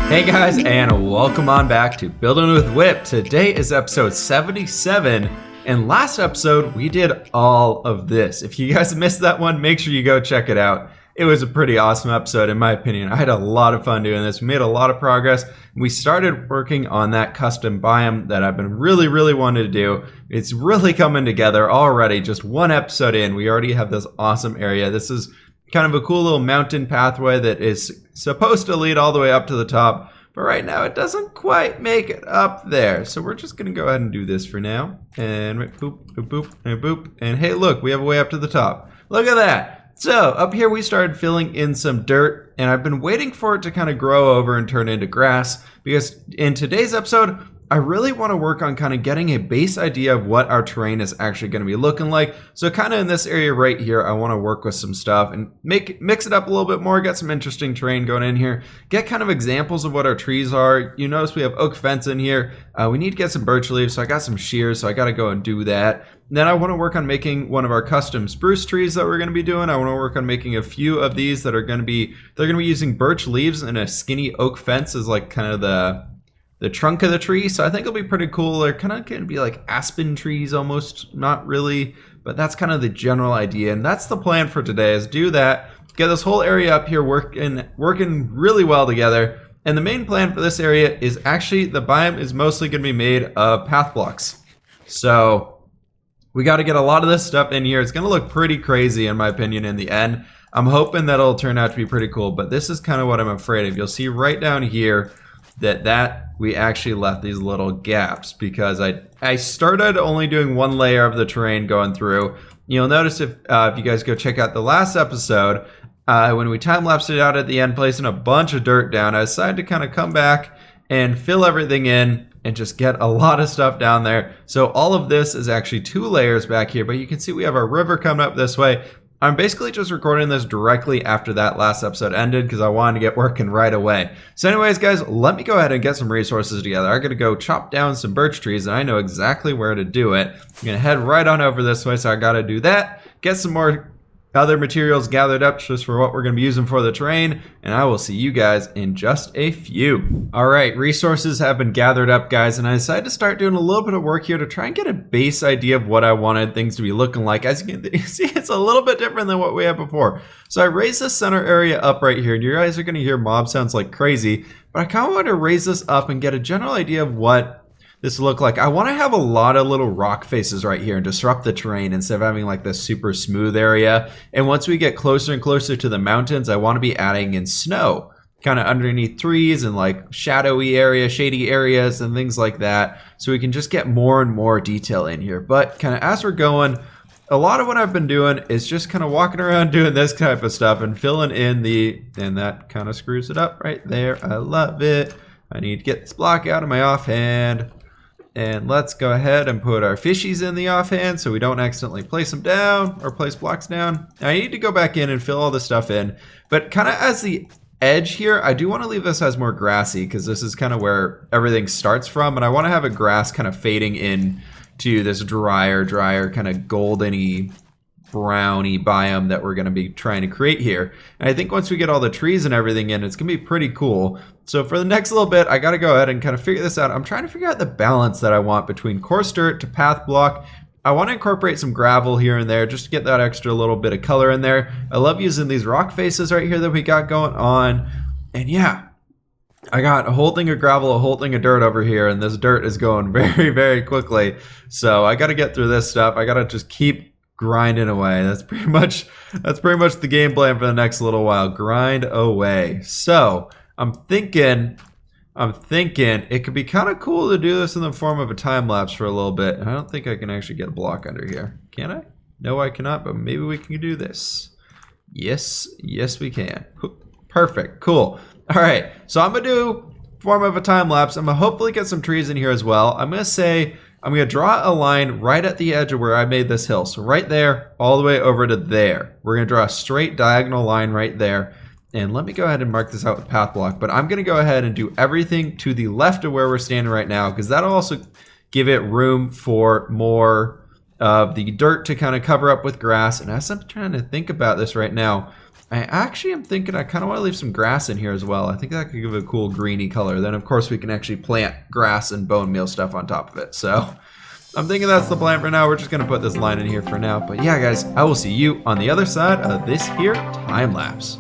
Hey guys, and welcome on back to Building with Whip. Today is episode 77, and last episode we did all of this. If you guys missed that one, make sure you go check it out. It was a pretty awesome episode in my opinion. I had a lot of fun doing this. We made a lot of progress. We started working on that custom biome that I've been really wanting to do. It's really coming together already. Just one episode in, we already have this awesome area. This is kind of a cool little mountain pathway that is supposed to lead all the way up to the top, but right now it doesn't quite make it up there. So we're just gonna go ahead and do this for now. And boop, boop, boop, and boop. And hey, look, we have a way up to the top. Look at that. So up here we started filling in some dirt, and I've been waiting for it to kind of grow over and turn into grass, because in today's episode, I really want to work on kind of getting a base idea of what our terrain is actually going to be looking like. So kind of in this area right here, I want to work with some stuff and mix it up a little bit more, get some interesting terrain going in here, get kind of examples of what our trees are. You notice we have oak fence in here. We need to get some birch leaves, so I got some shears, so I got to go and do that. Then I want to work on making one of our custom spruce trees that we're going to be doing. I want to work on making a few of these that are going to be, they're going to be using birch leaves and a skinny oak fence as like kind of the trunk of the tree. So I think it'll be pretty cool. They're kind of going to be like aspen trees almost, not really, but that's kind of the general idea. And that's the plan for today, is do that, get this whole area up here working really well together. And the main plan for this area is actually the biome is mostly going to be made of path blocks. So we got to get a lot of this stuff in here. It's going to look pretty crazy in my opinion in the end. I'm hoping that it'll turn out to be pretty cool, but this is kind of what I'm afraid of. You'll see right down here that we actually left these little gaps because I started only doing one layer of the terrain going through. You'll notice if you guys go check out the last episode, when we time-lapsed it out at the end, placing a bunch of dirt down, I decided to kind of come back and fill everything in and just get a lot of stuff down there. So all of this is actually 2 layers back here, but you can see we have our river coming up this way. I'm basically just recording this directly after that last episode ended because I wanted to get working right away. So anyways, guys, let me go ahead and get some resources together. I'm going to go chop down some birch trees, and I know exactly where to do it. I'm going to head right on over this way, so I got to do that. Get some more other materials gathered up just for what we're going to be using for the terrain, and I will see you guys in just a few. All right, resources have been gathered up, guys, and I decided to start doing a little bit of work here to try and get a base idea of what I wanted things to be looking like. As you can see, it's a little bit different than what we had before. So I raised this center area up right here, and you guys are going to hear mob sounds like crazy, but I kind of want to raise this up and get a general idea of what this look like. I want to have a lot of little rock faces right here and disrupt the terrain instead of having like this super smooth area. And once we get closer and closer to the mountains, I want to be adding in snow kind of underneath trees and like shadowy area, shady areas and things like that, so we can just get more and more detail in here. But kind of as we're going, a lot of what I've been doing is just kind of walking around doing this type of stuff and filling in and that kind of screws it up right there. I love it. I need to get this block out of my offhand. And let's go ahead and put our fishies in the offhand so we don't accidentally place them down or place blocks down. I need to go back in and fill all this stuff in. But kind of as the edge here, I do want to leave this as more grassy because this is kind of where everything starts from. And I want to have a grass kind of fading in to this drier kind of goldeny browny biome that we're going to be trying to create here. And I think once we get all the trees and everything in, it's going to be pretty cool. So for the next little bit, I got to go ahead and kind of figure this out. I'm trying to figure out the balance that I want between coarse dirt to path block. I want to incorporate some gravel here and there just to get that extra little bit of color in there. I love using these rock faces right here that we got going on. And yeah, I got a whole thing of gravel, a whole thing of dirt over here, and this dirt is going very quickly. So I got to get through this stuff. I got to just keep grinding away. That's pretty much the game plan for the next little while. Grind away. So I'm thinking it could be kind of cool to do this in the form of a time lapse for a little bit. And I don't think I can actually get a block under here. Can I? No, I cannot, but maybe we can do this. Yes, we can. Perfect. Cool. All right. So I'm going to do form of a time lapse. I'm going to hopefully get some trees in here as well. I'm going to draw a line right at the edge of where I made this hill. So right there, all the way over to there. We're going to draw a straight diagonal line right there. And let me go ahead and mark this out with path block. But I'm going to go ahead and do everything to the left of where we're standing right now, because that'll also give it room for more of the dirt to kind of cover up with grass. And as I'm trying to think about this right now, I actually am thinking I kind of want to leave some grass in here as well. I think that could give it a cool greeny color. Then, of course, we can actually plant grass and bone meal stuff on top of it. So I'm thinking that's the plan for now. We're just going to put this line in here for now. But yeah, guys, I will see you on the other side of this here time lapse.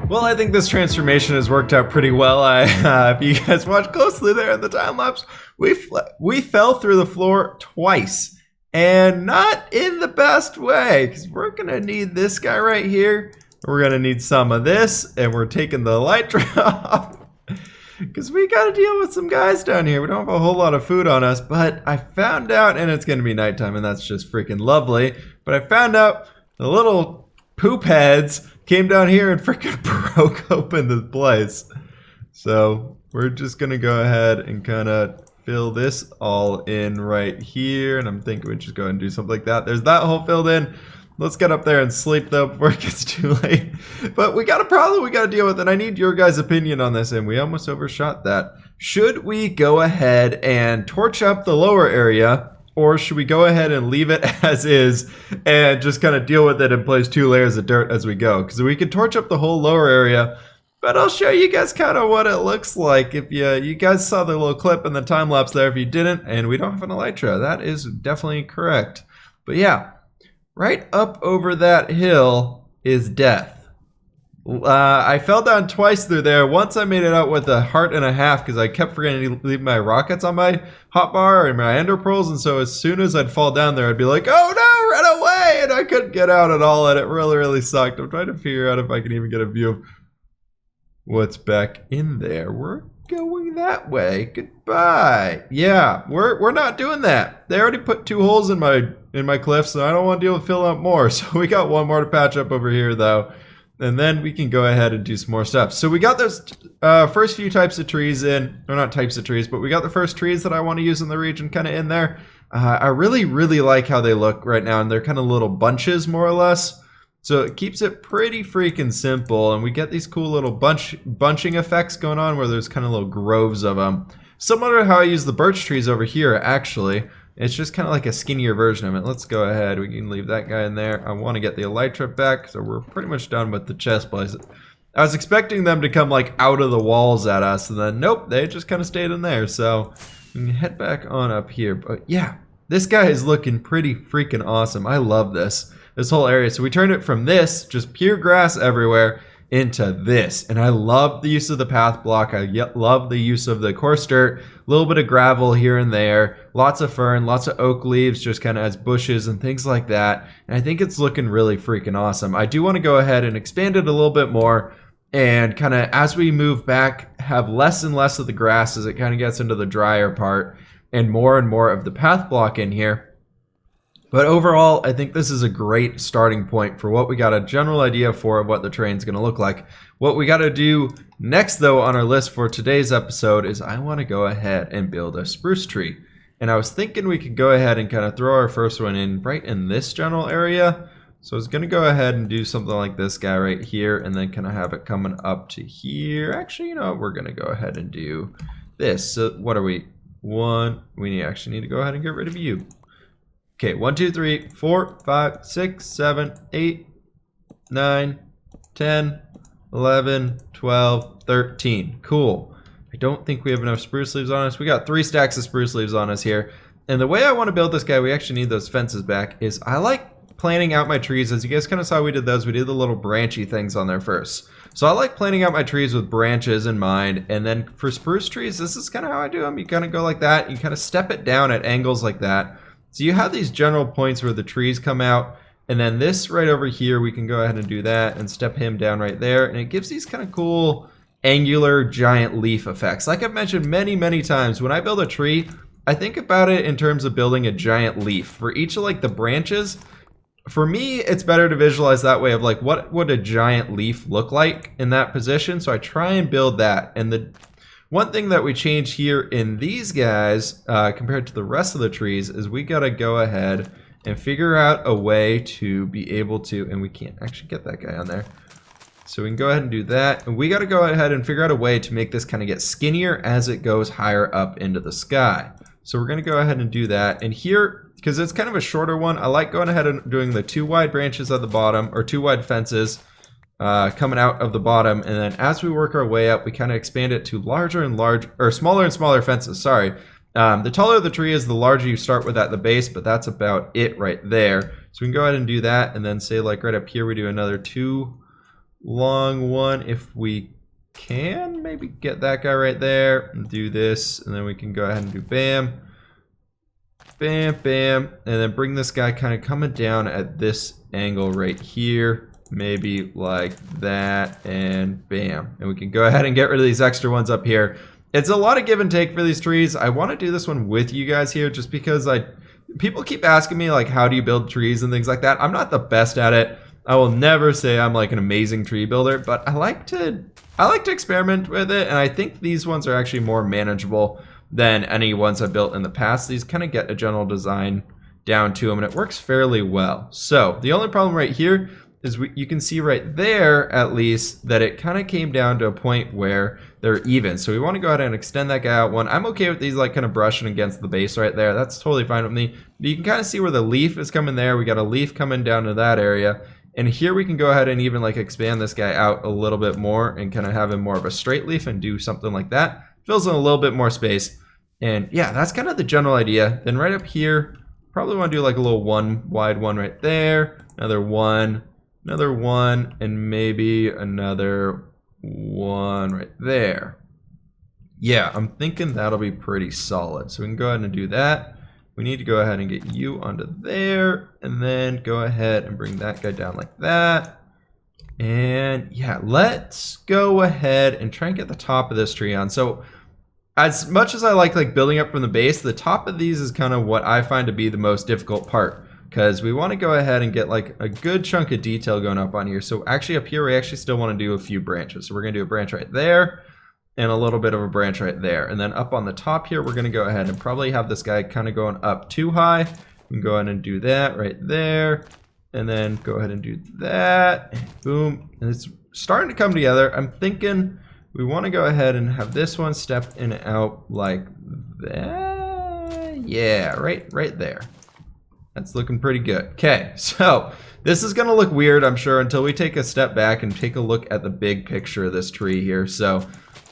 Well, I think this transformation has worked out pretty well. If you guys watch closely there in the time lapse, we fell through the floor twice, and not in the best way, because we're gonna need this guy right here. We're gonna need some of this, and we're taking the elytra off, because we gotta deal with some guys down here. We don't have a whole lot of food on us, but I found out, and it's gonna be nighttime, and that's just freaking lovely. But I found out the little poop heads came down here and freaking broke open the place. So we're just gonna go ahead and kind of fill this all in right here. And I'm thinking we just go ahead and do something like that. There's that hole filled in. Let's get up there and sleep though before it gets too late. But we got a problem we got to deal with, and I need your guys' opinion on this, and we almost overshot that. Should we go ahead and torch up the lower area, or should we go ahead and leave it as is and just kind of deal with it and place 2 layers of dirt as we go? Because we can torch up the whole lower area, but I'll show you guys kind of what it looks like. If you guys saw the little clip in the time lapse there, if you didn't, and we don't have an elytra, that is definitely correct. But yeah, right up over that hill is death. I fell down twice through there. Once I made it out with a heart and a half because I kept forgetting to leave my rockets on my hotbar and my ender pearls, and so as soon as I'd fall down there, I'd be like, oh no, run away! And I couldn't get out at all, and it really, really sucked. I'm trying to figure out if I can even get a view of what's back in there. We're going that way. Goodbye. Yeah, we're not doing that. They already put 2 holes in my cliff, so I don't want to deal with filling up more. So we got 1 more to patch up over here, though. And then we can go ahead and do some more stuff. So we got those first few types of trees in, or not types of trees, but we got the first trees that I want to use in the region kind of in there. I really, really like how they look right now, and they're kind of little bunches more or less. So it keeps it pretty freaking simple, and we get these cool little bunching effects going on where there's kind of little groves of them. Similar to how I use the birch trees over here, actually. It's just kind of like a skinnier version of it. Let's go ahead. We can leave that guy in there. I want to get the elytra back, so we're pretty much done with the chest place. I was expecting them to come like out of the walls at us, and then nope, they just kind of stayed in there. So we can head back on up here. But yeah, this guy is looking pretty freaking awesome. I love this whole area. So we turned it from this, just pure grass everywhere, into this. And I love the use of the path block. I love the use of the coarse dirt, a little bit of gravel here and there, lots of fern, lots of oak leaves just kind of as bushes and things like that. And I think it's looking really freaking awesome. I do want to go ahead and expand it a little bit more and kind of as we move back have less and less of the grass as it kind of gets into the drier part and more of the path block in here. But overall, I think this is a great starting point for what we got a general idea for of what the terrain's going to look like. What we got to do next, though, on our list for today's episode is I want to go ahead and build a spruce tree. And I was thinking we could go ahead and kind of throw our first one in right in this general area. So I was gonna go ahead and do something like this guy right here, and then kind of have it coming up to here. Actually, you know what? We're gonna go ahead and do this. So what are we? Actually need to go ahead and get rid of you. Okay, 1, 2, 3, 4, 5, 6, 7, 8, 9, 10, 11, 12, 13. Cool. I don't think we have enough spruce leaves on us. We got 3 stacks of spruce leaves on us here. And the way I want to build this guy, we actually need those fences back, is I like planning out my trees. As you guys kind of saw, we did those. We did the little branchy things on there first. So I like planning out my trees with branches in mind. And then for spruce trees, this is kind of how I do them. You kind of go like that. You kind of step it down at angles like that. So you have these general points where the trees come out. And then this right over here, we can go ahead and do that and step him down right there. And it gives these kind of cool angular giant leaf effects. Like I've mentioned many, many times, when I build a tree, I think about it in terms of building a giant leaf. For each of like the branches, for me, it's better to visualize that way of like, what would a giant leaf look like in that position? So I try and build that. And the one thing that we changed here in these guys, compared to the rest of the trees, is we gotta go ahead and figure out a way to be able to, and we can't actually get that guy on there. So we can go ahead and do that. And we gotta go ahead and figure out a way to make this kind of get skinnier as it goes higher up into the sky. So we're gonna go ahead and do that. And here, because it's kind of a shorter one, I like going ahead and doing the 2 wide branches at the bottom, or 2 wide fences coming out of the bottom. And then as we work our way up, we kind of expand it to larger and larger, or smaller and smaller fences, sorry. The taller the tree is, the larger you start with at the base, but that's about it right there. So we can go ahead and do that, and then say like right up here, we do another 2 long one if we can. Maybe get that guy right there and do this, and then we can go ahead and do bam. Bam, bam, and then bring this guy kind of coming down at this angle right here, maybe like that, and bam. And we can go ahead and get rid of these extra ones up here. It's a lot of give and take for these trees. I want to do this one with you guys here just because people keep asking me like, how do you build trees and things like that. I'm not the best at it. I will never say I'm like an amazing tree builder, but I like to experiment with it, and I think these ones are actually more manageable than any ones I've built in the past. These kind of get a general design down to them, and it works fairly well. So the only problem right here is you can see right there, at least, that it kind of came down to a point where they're even. So we want to go ahead and extend that guy out one. I'm okay with these like kind of brushing against the base right there. That's totally fine with me. But you can kind of see where the leaf is coming there. We got a leaf coming down to that area. And here we can go ahead and even like expand this guy out a little bit more and kind of have him more of a straight leaf and do something like that. Fills in a little bit more space. And yeah, that's kind of the general idea. Then right up here, probably want to do like a little 1 wide one right there. Another one, and maybe another 1 right there. Yeah, I'm thinking that'll be pretty solid. So we can go ahead and do that. We need to go ahead and get you onto there, and then go ahead and bring that guy down like that. And yeah, let's go ahead and try and get the top of this tree on. So as much as I like building up from the base, the top of these is kind of what I find to be the most difficult part, because we want to go ahead and get like a good chunk of detail going up on here. So actually up here, we actually still want to do a few branches. So we're going to do a branch right there and a little bit of a branch right there. And then up on the top here, we're going to go ahead and probably have this guy kind of going up too high. We can go ahead and do that right there, and then go ahead and do that. And boom. And it's starting to come together. I'm thinking we want to go ahead and have this one step in and out like that. Yeah, right there. That's looking pretty good. Okay, so this is going to look weird, I'm sure, until we take a step back and take a look at the big picture of this tree here. So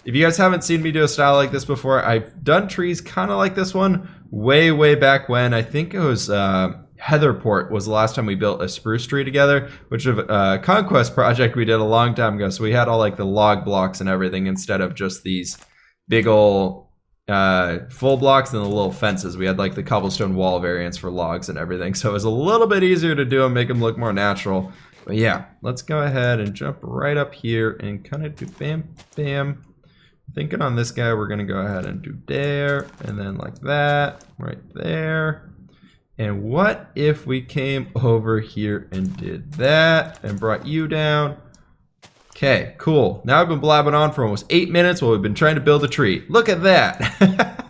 if you guys haven't seen me do a style like this before, I've done trees kind of like this one way back when. I think it was Heatherport was the last time we built a spruce tree together, which is a conquest project we did a long time ago. So we had all like the log blocks and everything instead of just these big ol' full blocks and the little fences. We had like the cobblestone wall variants for logs and everything. So it was a little bit easier to do and make them look more natural. But yeah, let's go ahead and jump right up here and kind of do bam, bam. Thinking on this guy, we're going to go ahead and do there, and then like that, right there. And what if we came over here and did that and brought you down? Okay, cool. Now I've been blabbing on for almost 8 minutes while we've been trying to build a tree. Look at that.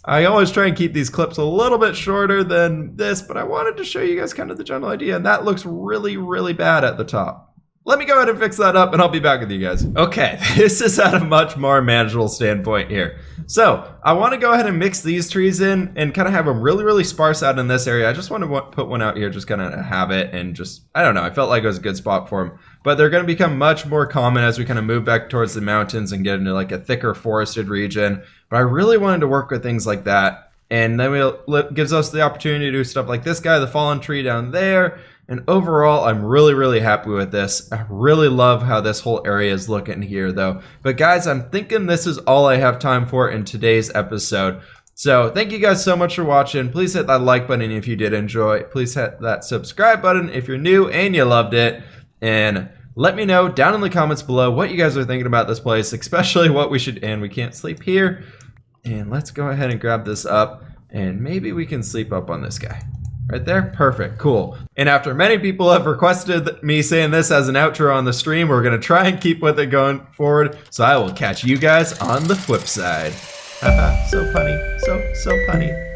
I always try and keep these clips a little bit shorter than this, but I wanted to show you guys kind of the general idea, and that looks really, really bad at the top. Let me go ahead and fix that up and I'll be back with you guys. Okay, this is at a much more manageable standpoint here. So I want to go ahead and mix these trees in and kind of have them really, really sparse out in this area. I just want to put one out here, just kind of have it and just, I don't know, I felt like it was a good spot for them. But they're going to become much more common as we kind of move back towards the mountains and get into like a thicker forested region. But I really wanted to work with things like that. And then it gives us the opportunity to do stuff like this guy, the fallen tree down there. And overall, I'm really, really happy with this. I really love how this whole area is looking here, though. But guys, I'm thinking this is all I have time for in today's episode. So thank you guys so much for watching. Please hit that like button if you did enjoy. Please hit that subscribe button if you're new and you loved it. And let me know down in the comments below what you guys are thinking about this place, especially what we should, and we can't sleep here. And let's go ahead and grab this up, and maybe we can sleep up on this guy. Right there? Perfect. Cool. And after many people have requested me saying this as an outro on the stream, we're going to try and keep with it going forward. So I will catch you guys on the flip side. Haha, so punny. So punny.